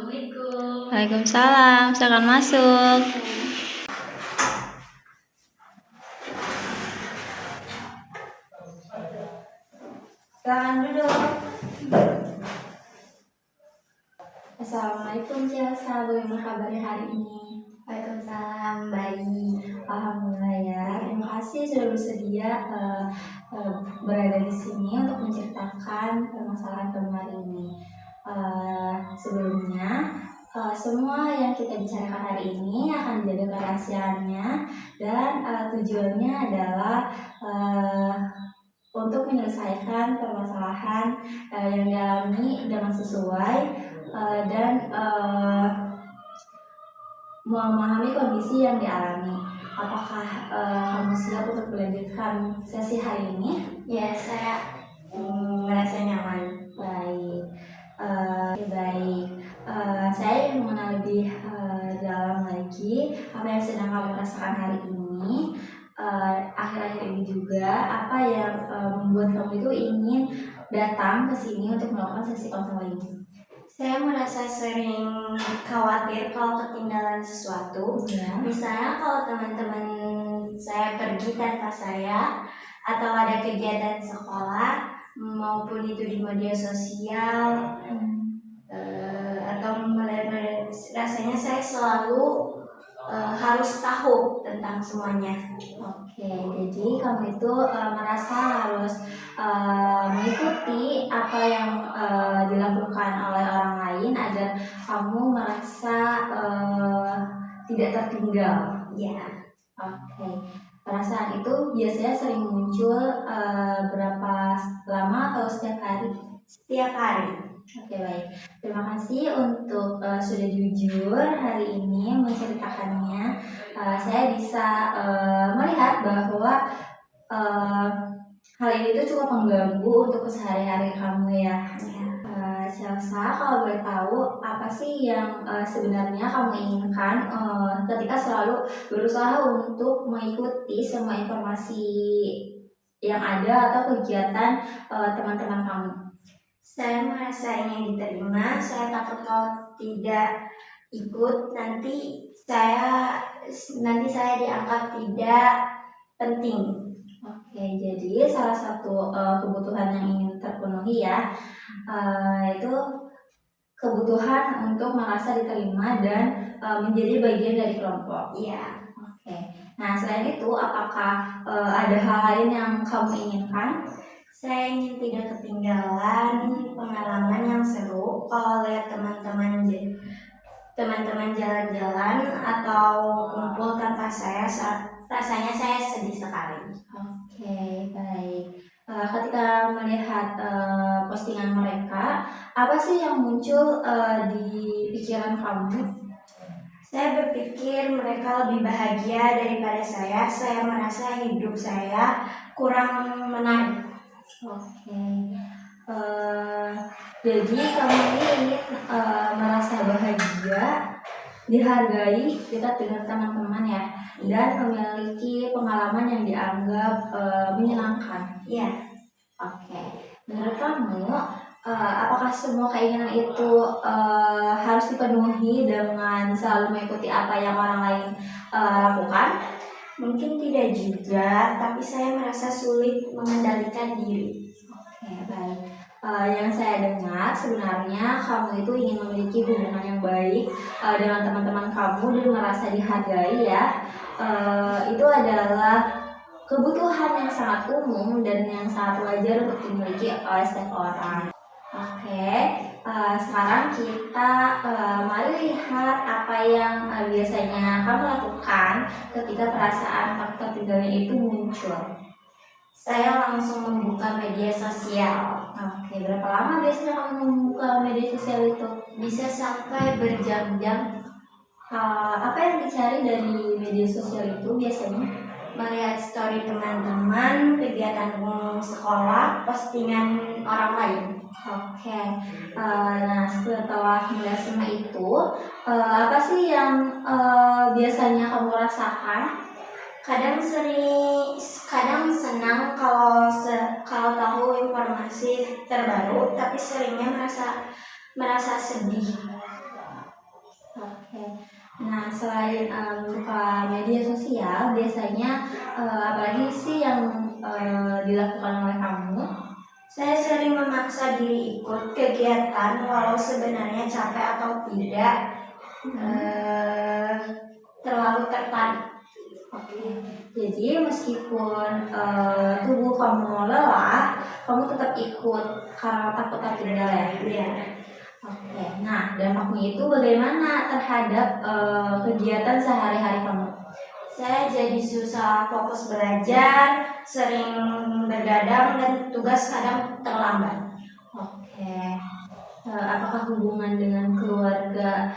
Assalamualaikum. Waalaikumsalam, silakan masuk. Silakan duduk. Assalamualaikum Ciasa, bagaimana kabarnya hari ini? Waalaikumsalam, baik. Alhamdulillah ya. Terima kasih sudah bersedia berada di sini untuk menceritakan permasalahan kamu hari ini. Sebelumnya, semua yang kita bicarakan hari ini akan dijaga kerahasiaannya dan tujuannya adalah untuk menyelesaikan permasalahan yang dialami dengan sesuai dan memahami kondisi yang dialami. Apakah kamu siap untuk melanjutkan sesi hari ini? Ya, saya merasa nyaman. Baik. Baik. Saya ingin mengenal lebih dalam lagi apa yang sedang kamu rasakan hari ini. Akhir-akhir ini juga apa yang membuat kamu itu ingin datang ke sini untuk melakukan sesi konseling? Saya merasa sering khawatir kalau ketinggalan sesuatu. Ya. Misalnya kalau teman-teman saya pergi tanpa saya, atau ada kegiatan sekolah maupun itu di media sosial, atau rasanya saya selalu harus tahu tentang semuanya. Oke, jadi kamu itu merasa harus mengikuti apa yang dilakukan oleh orang lain agar kamu merasa tidak tertinggal. Ya, Oke, perasaan itu biasanya sering muncul berapa lama atau setiap hari? setiap hari. Oke, baik. Terima kasih untuk sudah jujur hari ini menceritakannya. Saya bisa melihat bahwa hal ini tuh cukup mengganggu untuk keseharian kamu ya. Chelsea, kalau boleh tahu apa sih yang sebenarnya kamu inginkan ketika selalu berusaha untuk mengikuti semua informasi yang ada atau kegiatan teman-teman kamu? Saya merasa ingin diterima. Saya takut kalau tidak ikut nanti saya dianggap tidak penting. Oke, jadi salah satu kebutuhan yang ingin terpenuhi ya, itu kebutuhan untuk merasa diterima dan menjadi bagian dari kelompok. Iya. Oke. Nah, selain itu, apakah ada hal lain yang kamu inginkan? Saya ingin tidak ketinggalan pengalaman yang seru. Kalau lihat teman-teman jalan-jalan atau kumpul tanpa saya, rasanya saya sedih sekali. Oke, baik. Ketika melihat postingan mereka, apa sih yang muncul di pikiran kamu? Saya berpikir mereka lebih bahagia daripada saya. Saya merasa hidup saya kurang menarik. Oke. Jadi kamu ini ingin merasa bahagia, dihargai dekat dengan teman-teman ya, dan memiliki pengalaman yang dianggap menyenangkan. Iya. Oke. Menurut kamu, apakah semua keinginan itu harus dipenuhi dengan selalu mengikuti apa yang orang lain lakukan? Mungkin tidak juga, tapi saya merasa sulit mengendalikan diri. Oke, baik. Yang saya dengar sebenarnya kamu itu ingin memiliki hubungan yang baik dengan teman-teman kamu dan merasa dihargai ya. Itu adalah kebutuhan yang sangat umum dan yang sangat wajar untuk dimiliki oleh setiap orang. Oke, sekarang kita mari lihat apa yang biasanya kamu lakukan ketika perasaan tertinggalnya itu muncul. Saya langsung membuka media sosial. Oke, berapa lama biasanya kamu membuka media sosial itu? Bisa sampai berjam-jam. Apa yang dicari dari media sosial itu biasanya? Melihat story teman-teman, kegiatan sekolah, postingan orang lain. Oke, nah setelah melihat semua itu, apa sih yang biasanya kamu rasakan? Kadang senang kalau tahu informasi terbaru, tapi seringnya merasa sedih. Oke. Nah, selain buka media sosial, biasanya apalagi sih yang dilakukan oleh kamu? Saya sering memaksa diri ikut kegiatan walau sebenarnya capek atau tidak terlalu tertarik. Oke. Jadi meskipun tubuh kamu lelah, kamu tetap ikut karena takut tertinggal ya? Iya. Oke. Nah, dampaknya itu bagaimana terhadap kegiatan sehari-hari kamu? Saya jadi susah fokus belajar, sering bergadang dan tugas kadang terlambat. Oke. Apakah hubungan dengan keluarga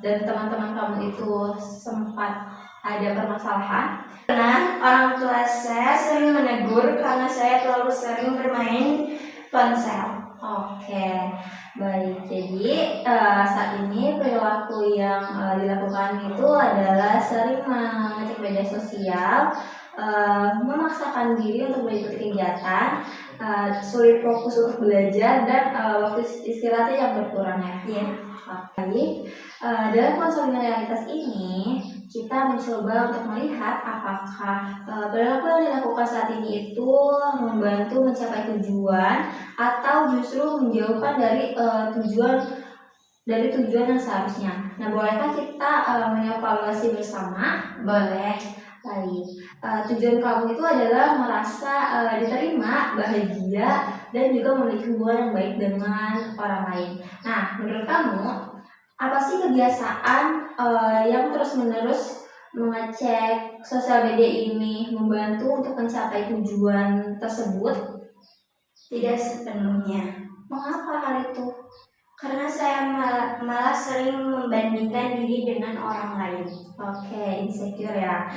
dan teman-teman kamu itu sempat ada permasalahan? Karena orang tua saya sering menegur karena saya terlalu sering bermain ponsel. Oke, baik. Jadi saat ini perilaku yang dilakukan itu adalah sering mengecek media sosial, memaksakan diri untuk mengikuti kegiatan, sulit fokus untuk belajar dan waktu istirahatnya yang berkurang ya. Iya. Baik. Dalam konseling realitas ini, kita mencoba untuk melihat apakah perilaku yang dilakukan saat ini itu membantu mencapai tujuan atau justru menjauhkan dari tujuan yang seharusnya. Nah, bolehkah kita mengevaluasi bersama? Boleh. Baik. Tujuan kamu itu adalah merasa diterima, bahagia, dan juga memiliki hubungan yang baik dengan orang lain. Nah, menurut kamu, apa sih kebiasaan yang terus-menerus mengecek sosial media ini membantu untuk mencapai tujuan tersebut? Tidak sepenuhnya. Mengapa hal itu? Karena saya malah sering membandingkan diri dengan orang lain. Oke, insecure ya.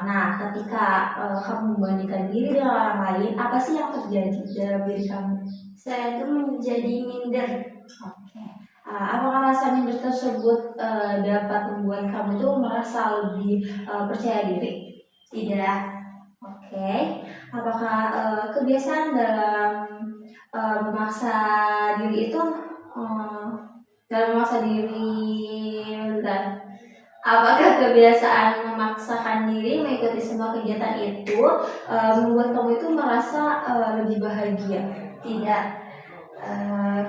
Nah, ketika kamu membandingkan diri dengan orang lain, apa sih yang terjadi dalam diri kamu? Saya tuh menjadi minder. Oke. Apakah rasa minder tersebut dapat membuat kamu tuh merasa lebih percaya diri? Tidak. Oke. Apakah kebiasaan dalam memaksa diri itu bentar. Apakah kebiasaan memaksakan diri mengikuti semua kegiatan itu membuat kamu itu merasa lebih bahagia? Tidak.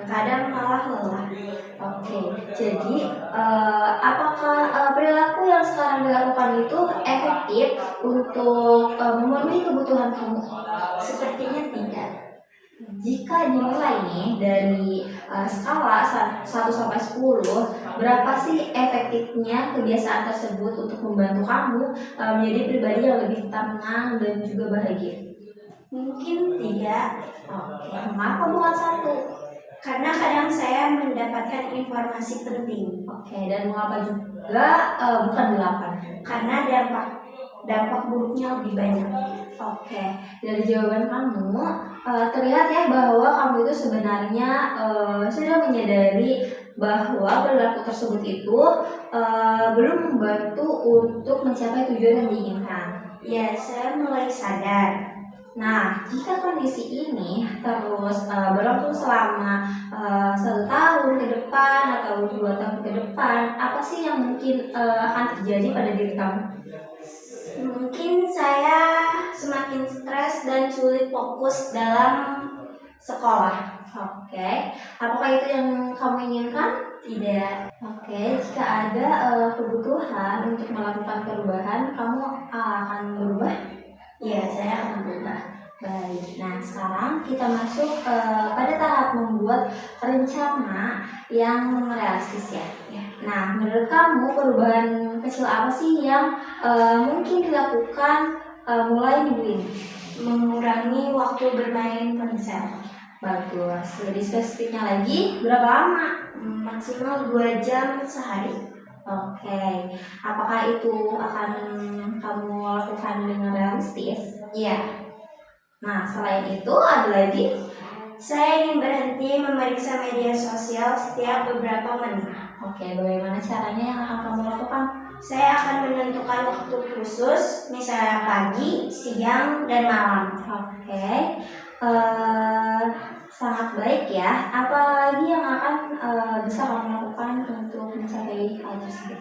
Kadang malah lelah. Oke, jadi apakah perilaku yang sekarang dilakukan itu efektif untuk memenuhi kebutuhan kamu? Sepertinya tidak. Jika dinilai nih dari skala 1 sampai 10, berapa sih efektifnya kebiasaan tersebut untuk membantu kamu menjadi pribadi yang lebih tenang dan juga bahagia? Mungkin tidak. Oke, mengapa bukan 1? Karena kadang saya mendapatkan informasi penting. Oke, dan mengapa juga bukan 8? Karena dampak buruknya lebih banyak. Oke, dari jawaban kamu terlihat ya bahwa kamu itu sebenarnya sudah menyadari bahwa perilaku tersebut itu belum membantu untuk mencapai tujuan yang diinginkan. Ya, saya mulai sadar. Nah, jika kondisi ini terus berlangsung selama 1 tahun ke depan atau 2 tahun ke depan, apa sih yang mungkin akan terjadi pada diri kamu? Mungkin saya semakin stres dan sulit fokus dalam sekolah. Oke, apakah itu yang kamu inginkan? Tidak. Oke, jika ada kebutuhan untuk melakukan perubahan, kamu akan berubah? Ya, saya akan berubah. Baik, nah sekarang kita masuk pada tahap membuat rencana yang realistis ya. Nah, menurut kamu perubahan kecil apa sih yang mungkin dilakukan mulai minggu ini? Mengurangi waktu bermain ponsel. Bagus, lebih spesifiknya lagi, berapa lama? Maksimal 2 jam sehari. Oke, apakah itu akan kamu lakukan dengan realistis? Iya. Nah, selain itu ada lagi? Saya ingin berhenti memeriksa media sosial setiap beberapa menit. Oke, bagaimana caranya yang akan kamu lakukan? Saya akan menentukan waktu khusus, misalnya pagi, siang, dan malam. Oke, sangat baik ya. Apa lagi yang akan bisa kamu lakukan untuk mencapai hal tersebut?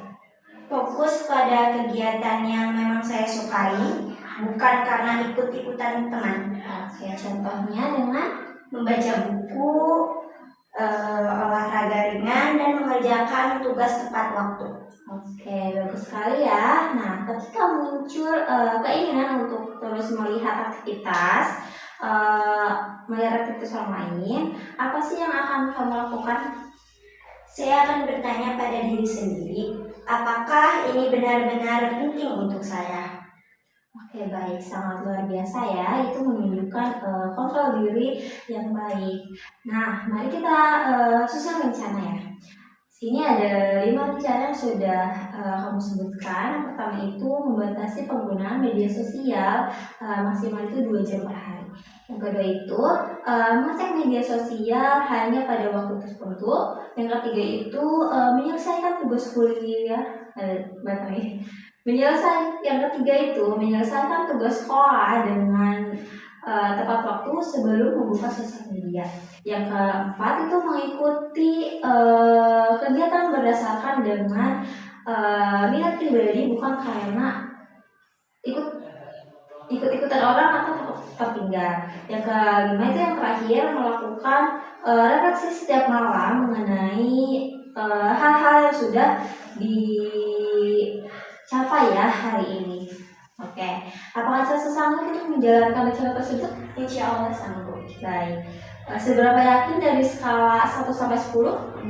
Fokus pada kegiatan yang memang saya sukai, bukan karena ikut-ikutan teman. Oke, contohnya dengan Membaca buku, olahraga ringan, dan mengerjakan tugas tepat waktu. Oke, bagus sekali ya. Nah, ketika muncul keinginan untuk terus melihat aktivitas orang lain, apa sih yang akan kamu lakukan? Saya akan bertanya pada diri sendiri, apakah ini benar-benar penting untuk saya? Oke, baik, sangat luar biasa ya. Itu menunjukkan kontrol diri yang baik. Nah, mari kita susun rencana ya. Sini ada 5 rencana yang sudah kamu sebutkan. Yang pertama itu membatasi penggunaan media sosial maksimal itu 2 jam per hari. Yang kedua itu mengecek media sosial hanya pada waktu tertentu. Yang ketiga itu menyelesaikan tugas kuliah. Yang ketiga itu menyelesaikan tugas sekolah dengan tepat waktu sebelum membuka sosial media. Yang keempat itu mengikuti kegiatan berdasarkan dengan minat pribadi, bukan karena ikut-ikutan orang atau tertinggal. Yang kelima itu yang terakhir melakukan refleksi setiap malam mengenai hal-hal yang sudah dicapai ya hari ini. Oke, apakah saya sanggup untuk menjalankan rencana tersebut? Insya Allah sanggup. Baik. Seberapa yakin dari skala 1 sampai 10? 8.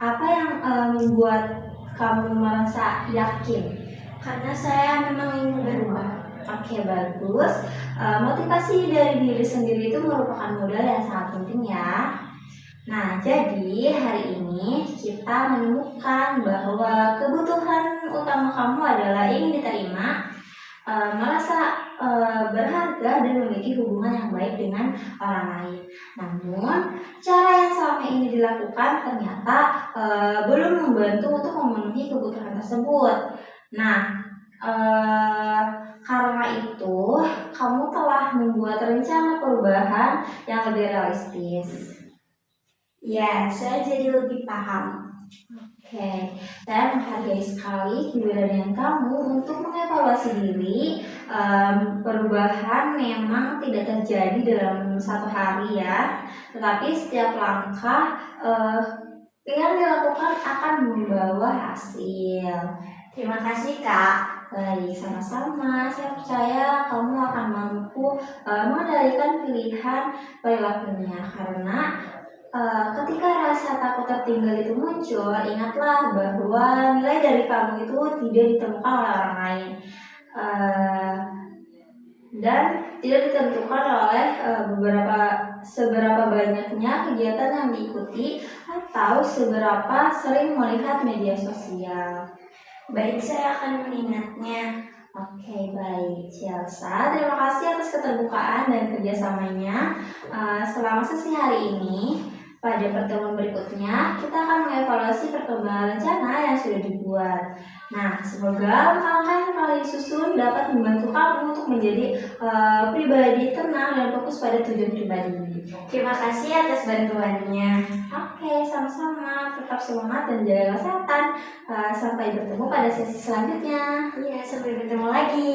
Apa yang membuat kamu merasa yakin? Karena saya memang ingin berubah. Oke, bagus. Motivasi dari diri sendiri itu merupakan modal yang sangat penting ya. Nah, jadi hari ini kita menemukan bahwa kebutuhan utama kamu adalah ingin diterima, merasa berharga, dan memiliki hubungan yang baik dengan orang lain. Namun, cara yang selama ini dilakukan ternyata belum membantu untuk memenuhi kebutuhan tersebut. Nah, karena itu kamu telah membuat rencana perubahan yang lebih realistis. Ya, saya jadi lebih paham. Oke, saya menghargai sekali keberanian kamu untuk mengevaluasi diri. Perubahan memang tidak terjadi dalam 1 hari ya, tetapi setiap langkah yang dilakukan akan membawa hasil. Terima kasih, Kak. Baik, sama-sama. Saya percaya kamu akan mampu mengendalikan pilihan perilakunya, karena ketika rasa takut tertinggal itu muncul, ingatlah bahwa nilai dari kamu itu tidak ditemukan oleh orang lain dan tidak ditentukan oleh seberapa banyaknya kegiatan yang diikuti atau seberapa sering melihat media sosial. Baik, saya akan mengingatnya. Oke, baik, Chelsea. Terima kasih atas keterbukaan dan kerjasamanya selama sesi hari ini. Pada pertemuan berikutnya, kita akan mengevaluasi perkembangan rencana yang sudah dibuat. Nah, semoga langkah-langkah yang telah disusun dapat membantu kamu untuk menjadi pribadi tenang dan fokus pada tujuan pribadi. Terima kasih atas bantuannya. Oke, sama-sama. Tetap semangat dan jaga kesehatan. Sampai bertemu pada sesi selanjutnya. Iya, sampai bertemu lagi.